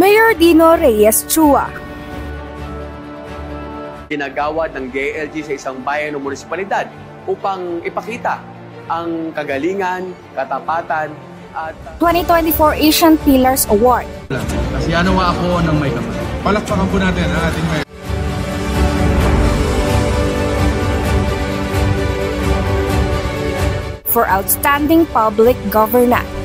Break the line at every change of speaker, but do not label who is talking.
Mayor Dino Reyes Chua.
Ginagawad ng DILG sa isang bayan o munisipalidad upang ipakita ang kagalingan, katapatan at
2024 Asian Pillars Award.
Kasi ano nga ako ng may kamay. Palakpakan po natin ang ating may...
For outstanding public governance.